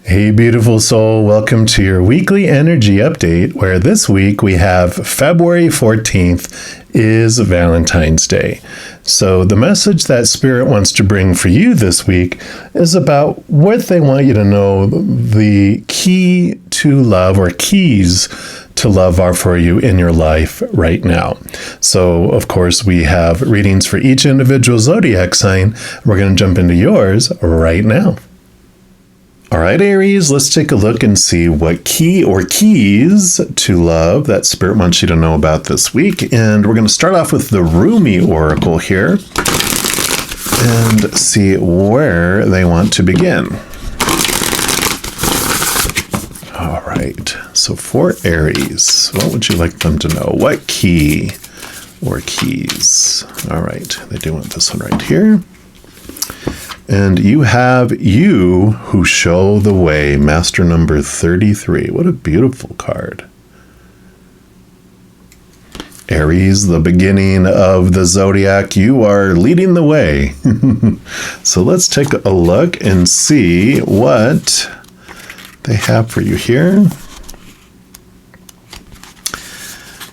Hey, beautiful soul. Welcome to your weekly energy update, where this week we have February 14th is Valentine's Day. So the message that Spirit wants to bring for you this week is about what they want you to know the key to love, or keys to love, are for you in your life right now. So, of course, we have readings for each individual zodiac sign. We're going to jump into yours right now. All right, Aries, let's take a look and see what key or keys to love that Spirit wants you to know about this week. And we're going to start off with the Rumi Oracle here and see where they want to begin. All right, so for Aries, what would you like them to know? What key or keys? All right, they do want this one right here. And you have You Who Show the Way, Master number 33. What a beautiful card. Aries, the beginning of the zodiac, you are leading the way. So let's take a look and see what they have for you here.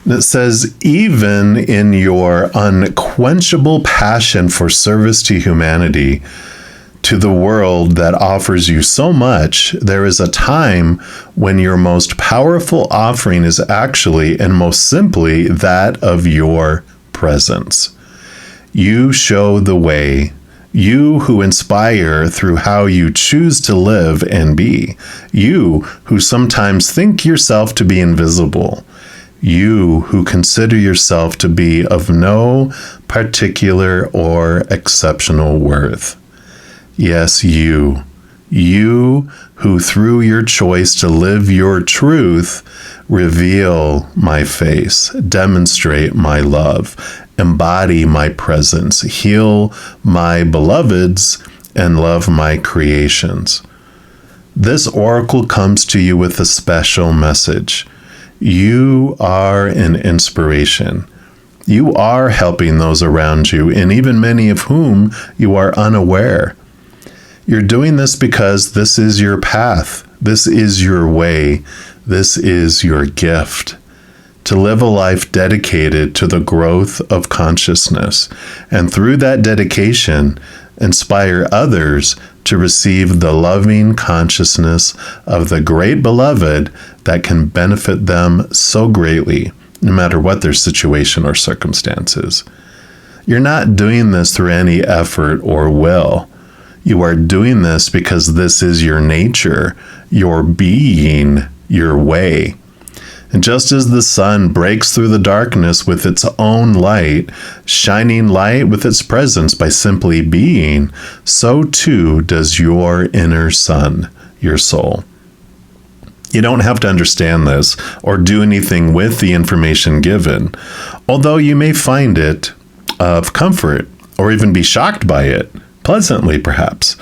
And it says, even in your unquenchable passion for service to humanity, to the world that offers you so much, there is a time when your most powerful offering is actually and most simply that of your presence. You show the way. You who inspire through how you choose to live and be. You who sometimes think yourself to be invisible. You who consider yourself to be of no particular or exceptional worth. Yes, you who through your choice to live your truth, reveal my face, demonstrate my love, embody my presence, heal my beloveds, and love my creations. This oracle comes to you with a special message. You are an inspiration. You are helping those around you, and even many of whom you are unaware. You're doing this because this is your path. This is your way. This is your gift. To live a life dedicated to the growth of consciousness, and through that dedication, inspire others to receive the loving consciousness of the great beloved that can benefit them so greatly, no matter what their situation or circumstances. You're not doing this through any effort or will. You are doing this because this is your nature, your being, your way. And just as the sun breaks through the darkness with its own light, shining light with its presence by simply being, so too does your inner sun, your soul. You don't have to understand this or do anything with the information given, although you may find it of comfort or even be shocked by it, pleasantly perhaps.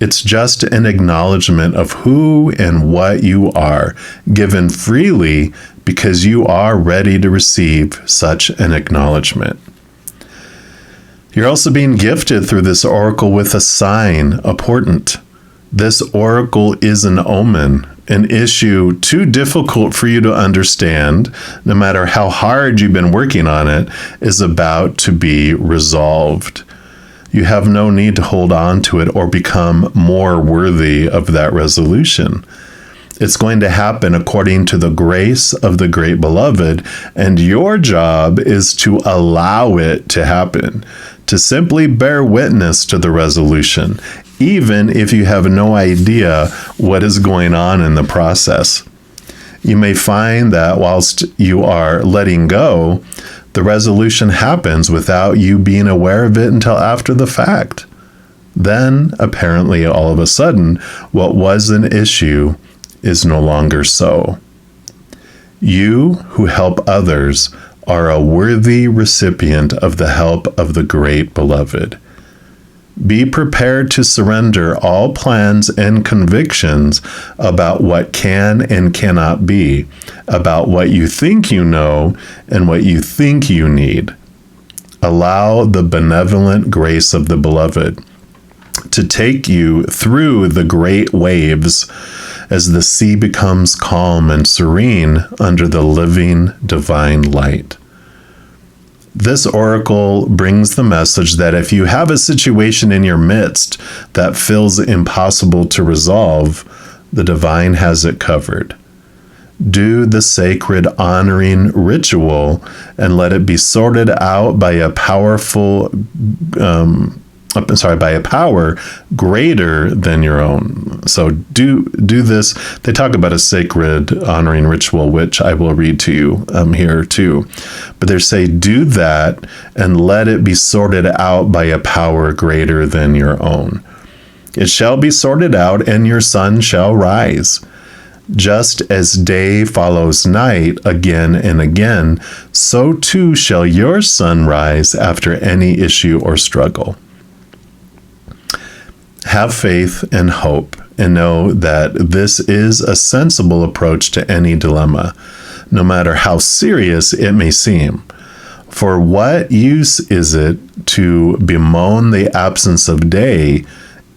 It's just an acknowledgement of who and what you are, given freely because you are ready to receive such an acknowledgement. You're also being gifted through this oracle with a sign, a portent. This oracle is an omen, an issue too difficult for you to understand, no matter how hard you've been working on it, is about to be resolved. You have no need to hold on to it or become more worthy of that resolution. It's going to happen according to the grace of the great beloved, and your job is to allow it to happen, to simply bear witness to the resolution, even if you have no idea what is going on in the process. You may find that whilst you are letting go, the resolution happens without you being aware of it until after the fact. Then, apparently, all of a sudden, what was an issue is no longer so. You who help others are a worthy recipient of the help of the great beloved. Be prepared to surrender all plans and convictions about what can and cannot be, about what you think you know and what you think you need. Allow the benevolent grace of the beloved, to take you through the great waves as the sea becomes calm and serene under the living divine light. This oracle brings the message that if you have a situation in your midst that feels impossible to resolve, the divine has it covered. Do the sacred honoring ritual and let it be sorted out by a power greater than your own. So do this. They talk about a sacred honoring ritual, which I will read to you here too. But they say, do that and let it be sorted out by a power greater than your own. It shall be sorted out, and your sun shall rise. Just as day follows night again and again, so too shall your sun rise after any issue or struggle. Have faith and hope, and know that this is a sensible approach to any dilemma, no matter how serious it may seem. For what use is it to bemoan the absence of day,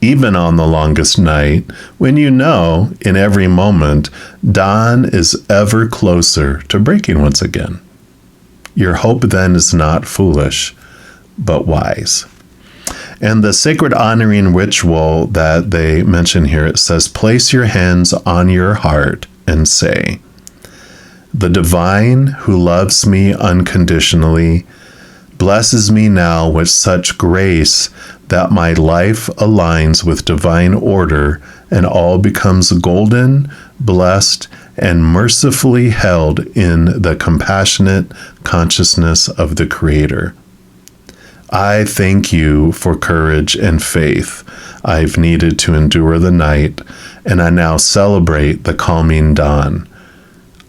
even on the longest night, when you know in every moment dawn is ever closer to breaking once again? Your hope then is not foolish, but wise. And the sacred honoring ritual that they mention here, it says, place your hands on your heart and say, the divine who loves me unconditionally blesses me now with such grace that my life aligns with divine order and all becomes golden, blessed, and mercifully held in the compassionate consciousness of the Creator. I thank you for courage and faith I've needed to endure the night, and I now celebrate the calming dawn.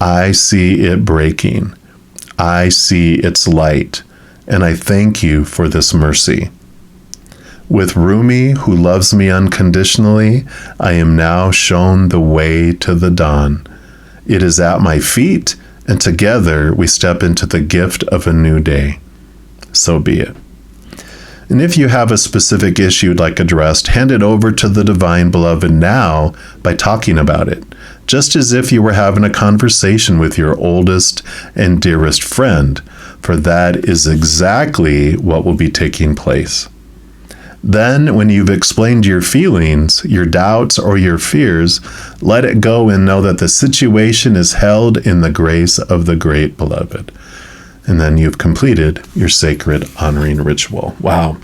I see it breaking. I see its light, and I thank you for this mercy. With Rumi, who loves me unconditionally, I am now shown the way to the dawn. It is at my feet, and together we step into the gift of a new day. So be it. And if you have a specific issue you'd like addressed, hand it over to the Divine Beloved now by talking about it, just as if you were having a conversation with your oldest and dearest friend, for that is exactly what will be taking place. Then, when you've explained your feelings, your doubts, or your fears, let it go and know that the situation is held in the grace of the Great Beloved. And then you've completed your sacred honoring ritual. Wow.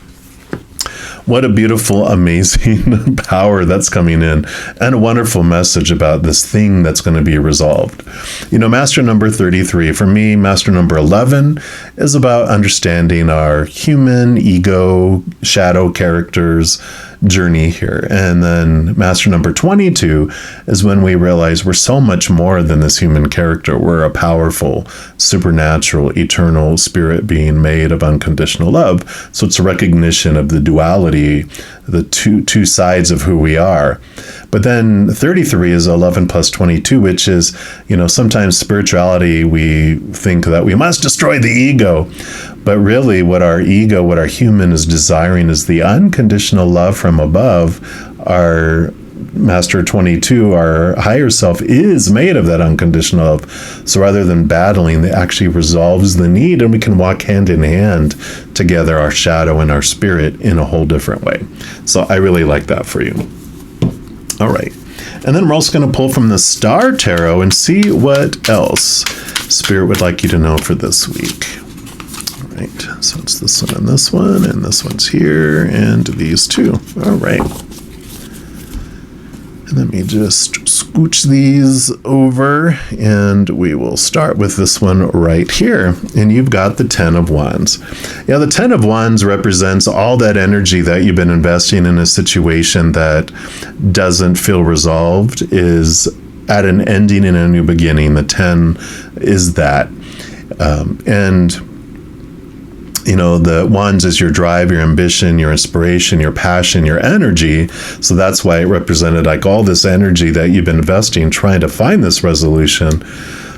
What a beautiful, amazing power that's coming in, and a wonderful message about this thing that's going to be resolved. You know, master number 33, for me, master number 11 is about understanding our human ego, shadow characters journey here. And then master number 22 is when we realize we're so much more than this human character. We're a powerful, supernatural, eternal spirit being made of unconditional love. So it's a recognition of the duality, the two sides of who we are. But then 33 is 11 plus 22, which is, you know, sometimes spirituality, we think that we must destroy the ego. But really what our ego, what our human is desiring is the unconditional love from above. Our Master 22, our higher self, is made of that unconditional love. So rather than battling, it actually resolves the need, and we can walk hand in hand together, our shadow and our spirit, in a whole different way. So I really like that for you. All right. And then we're also going to pull from the Star Tarot and see what else Spirit would like you to know for this week. All right. So it's this one, and this one's here, and these two. All right. And let me just scooch these over, and we will start with this one right here. And you've got the 10 of Wands. Yeah, the 10 of Wands represents all that energy that you've been investing in a situation that doesn't feel resolved, is at an ending and a new beginning. The 10 is that. You know, the Wands is your drive, your ambition, your inspiration, your passion, your energy. So that's why it represented like all this energy that you've been investing, trying to find this resolution.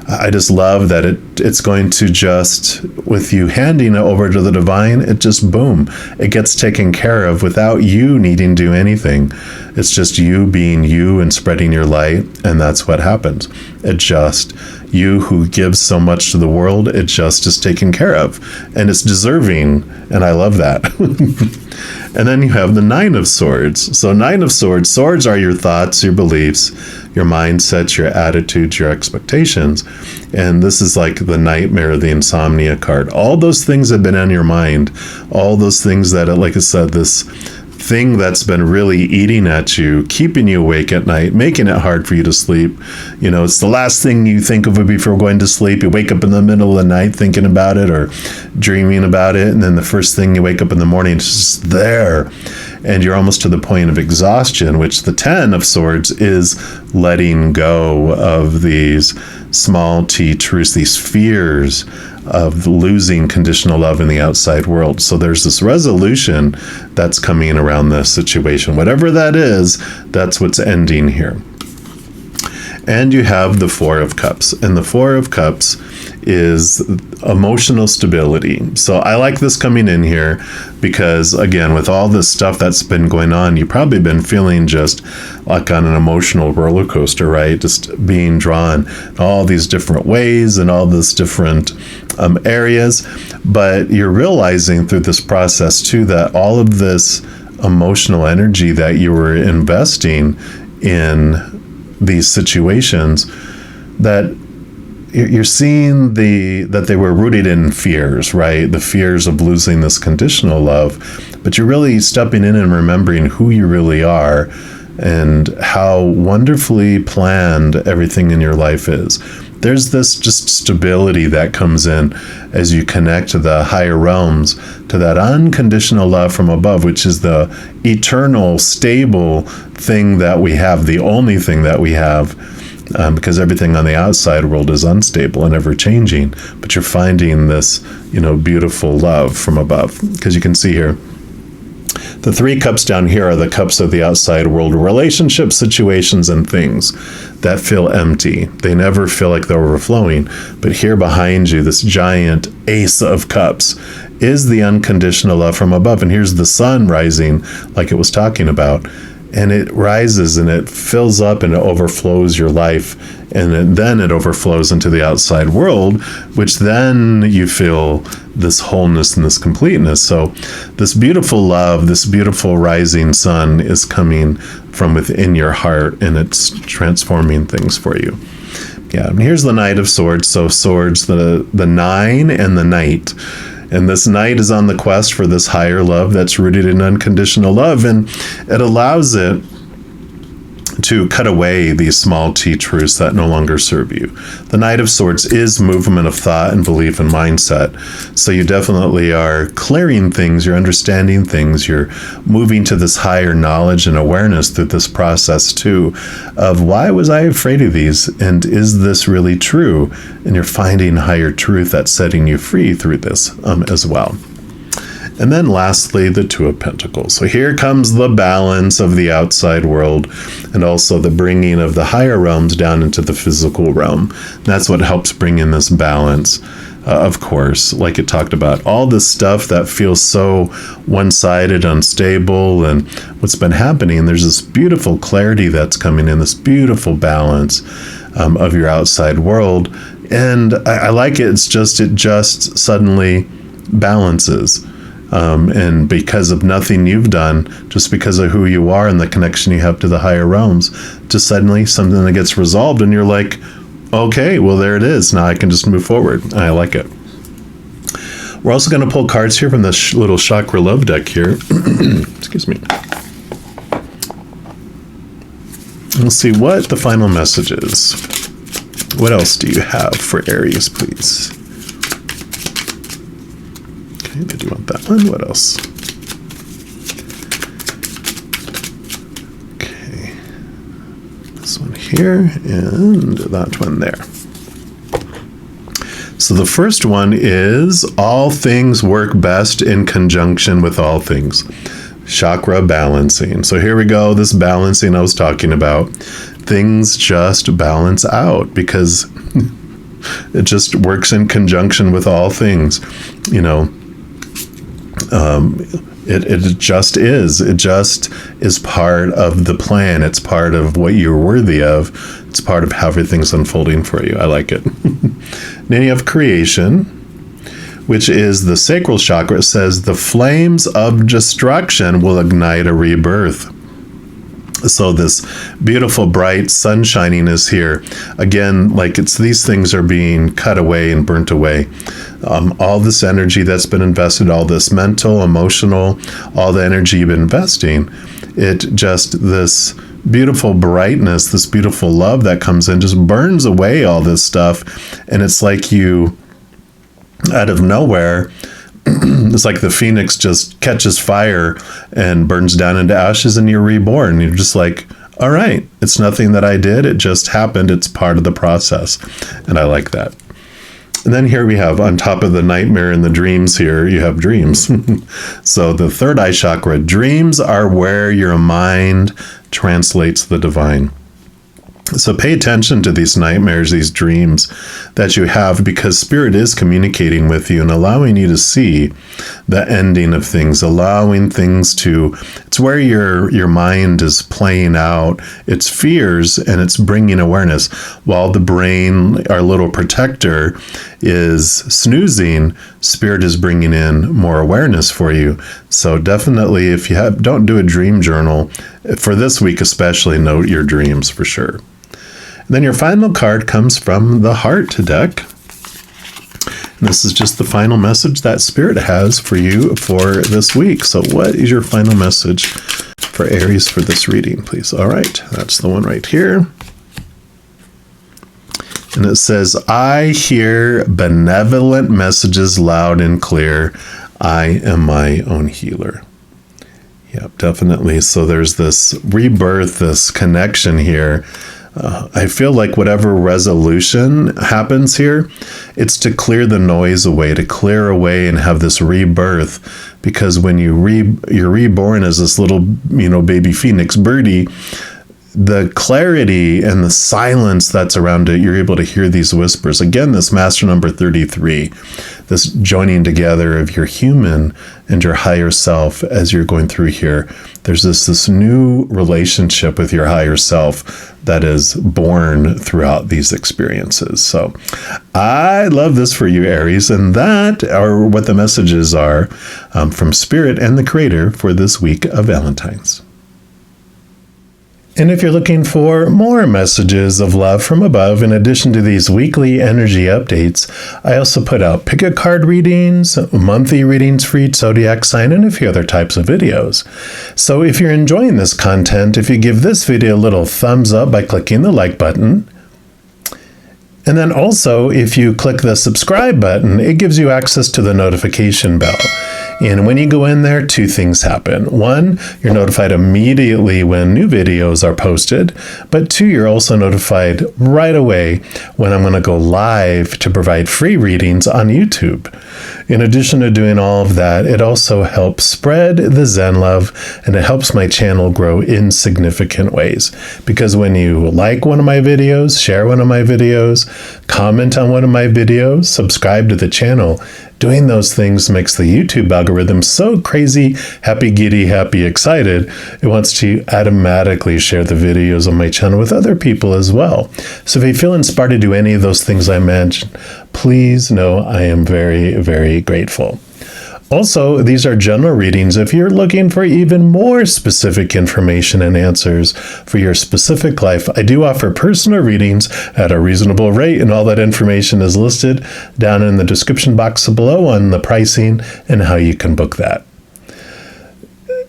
I just love that it's going to just, with you handing it over to the divine, it just boom, it gets taken care of without you needing to do anything. It's just you being you and spreading your light, and that's what happens. It just, you who gives so much to the world, it just is taken care of, and it's deserving, and I love that. And then you have the Nine of Swords. So Nine of Swords, swords are your thoughts, your beliefs, your mindsets, your attitudes, your expectations. And this is like the nightmare, the insomnia card. All those things have been on your mind. All those things that, like I said, this thing that's been really eating at you, keeping you awake at night, making it hard for you to sleep. You know, it's the last thing you think of before going to sleep. You wake up in the middle of the night thinking about it or dreaming about it. And then the first thing you wake up in the morning, it's just there. And you're almost to the point of exhaustion, which the 10 of Swords is letting go of these small t truths, these fears of losing conditional love in the outside world. So there's this resolution that's coming around this situation. Whatever that is, that's what's ending here. And you have the Four of Cups. And the Four of Cups is emotional stability. So I like this coming in here because, again, with all this stuff that's been going on, you've probably been feeling just like on an emotional roller coaster, right? Just being drawn all these different ways and all these different areas. But you're realizing through this process, too, that all of this emotional energy that you were investing in these situations, that you're seeing that they were rooted in fears, right? The fears of losing this conditional love, but you're really stepping in and remembering who you really are and how wonderfully planned everything in your life is. There's this just stability that comes in as you connect to the higher realms, to that unconditional love from above, which is the eternal, stable thing that we have, the only thing that we have, because everything on the outside world is unstable and ever changing. But you're finding this, beautiful love from above, because you can see here, the 3 cups down here are the cups of the outside world, relationships, situations, and things that feel empty. They never feel like they're overflowing. But here behind you, this giant Ace of Cups is the unconditional love from above. And here's the sun rising, like it was talking about. And it rises and it fills up and it overflows your life. And then it overflows into the outside world, which then you feel this wholeness and this completeness. So this beautiful love, this beautiful rising sun is coming from within your heart, and it's transforming things for you. Yeah, and here's the Knight of Swords. So swords, the 9 and the Knight. And this knight is on the quest for this higher love that's rooted in unconditional love. And it allows it to cut away these small t truths that no longer serve you. The Knight of Swords is movement of thought and belief and mindset. So you definitely are clearing things, you're understanding things, you're moving to this higher knowledge and awareness through this process too, of why was I afraid of these? And is this really true? And you're finding higher truth that's setting you free through this as well. And then lastly, the Two of Pentacles. So here comes the balance of the outside world and also the bringing of the higher realms down into the physical realm. And that's what helps bring in this balance. Of course, like it talked about, all this stuff that feels so one-sided, unstable, and what's been happening, there's this beautiful clarity that's coming in, this beautiful balance of your outside world. And I like it. It just suddenly balances. And because of nothing you've done, just because of who you are and the connection you have to the higher realms, just suddenly something that gets resolved and you're like, okay, well, there it is. Now I can just move forward. I like it. We're also going to pull cards here from this little chakra love deck here. Excuse me. Let's see what the final message is. What else do you have for Aries, please? Okay, did you want that one? What else? Okay. This one here and that one there. So the first one is all things work best in conjunction with all things. Chakra balancing. So here we go. This balancing I was talking about. Things just balance out because It just works in conjunction with all things, you know. It just is. It just is part of the plan. It's part of what you're worthy of. It's part of how everything's unfolding for you. I like it. Then you have creation, which is the sacral chakra. It says the flames of destruction will ignite a rebirth. So this beautiful, bright sun shining is here. Again, like it's these things are being cut away and burnt away. All this energy that's been invested, all this mental, emotional, all the energy you've been investing, it just, this beautiful brightness, this beautiful love that comes in just burns away all this stuff. And it's like you, out of nowhere, it's like the phoenix just catches fire and burns down into ashes and you're reborn. You're just like, all right, it's nothing that I did. It just happened. It's part of the process. And I like that. And then here we have, on top of the nightmare and the dreams here, you have dreams. So the third eye chakra, dreams are where your mind translates the divine. So pay attention to these nightmares, these dreams that you have, because Spirit is communicating with you and allowing you to see the ending of things, allowing things to, it's where your mind is playing out its fears and it's bringing awareness. While the brain, our little protector, is snoozing, Spirit is bringing in more awareness for you. So definitely, if you don't do a dream journal, for this week especially, note your dreams for sure. Then your final card comes from the Heart deck. And this is just the final message that Spirit has for you for this week. So what is your final message for Aries for this reading, please? All right, that's the one right here. And it says, I hear benevolent messages loud and clear. I am my own healer. Yep, definitely. So there's this rebirth, this connection here. I feel like whatever resolution happens here, it's to clear the noise away, to clear away and have this rebirth. Because when you're reborn as this little, baby phoenix birdie, the clarity and the silence that's around it, you're able to hear these whispers. Again, this master number 33, this joining together of your human and your higher self as you're going through here. There's this new relationship with your higher self that is born throughout these experiences. So I love this for you, Aries, and that are what the messages are from Spirit and the Creator for this week of Valentine's. And if you're looking for more messages of love from above, in addition to these weekly energy updates, I also put out pick a card readings, monthly readings for each zodiac sign, and a few other types of videos. So if you're enjoying this content, if you give this video a little thumbs up by clicking the like button, and then also if you click the subscribe button, it gives you access to the notification bell. And when you go in there, two things happen. One, you're notified immediately when new videos are posted. But two, you're also notified right away when I'm going to go live to provide free readings on YouTube. In addition to doing all of that, it also helps spread the Zen love, and it helps my channel grow in significant ways. Because when you like one of my videos, share one of my videos, comment on one of my videos, subscribe to the channel, doing those things makes the YouTube algorithm so crazy, happy, giddy, happy, excited, it wants to automatically share the videos on my channel with other people as well. So if you feel inspired to do any of those things I mentioned, please know I am very, very grateful. Also, these are general readings. If you're looking for even more specific information and answers for your specific life, I do offer personal readings at a reasonable rate, and all that information is listed down in the description box below on the pricing and how you can book that.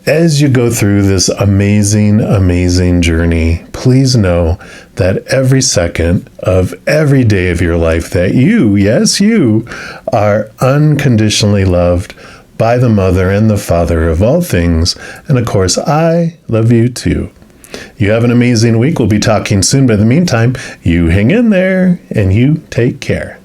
As you go through this amazing, amazing journey, please know that every second of every day of your life that you, yes, you, are unconditionally loved by the Mother and the Father of all things. And of course, I love you too. You have an amazing week. We'll be talking soon. But in the meantime, you hang in there and you take care.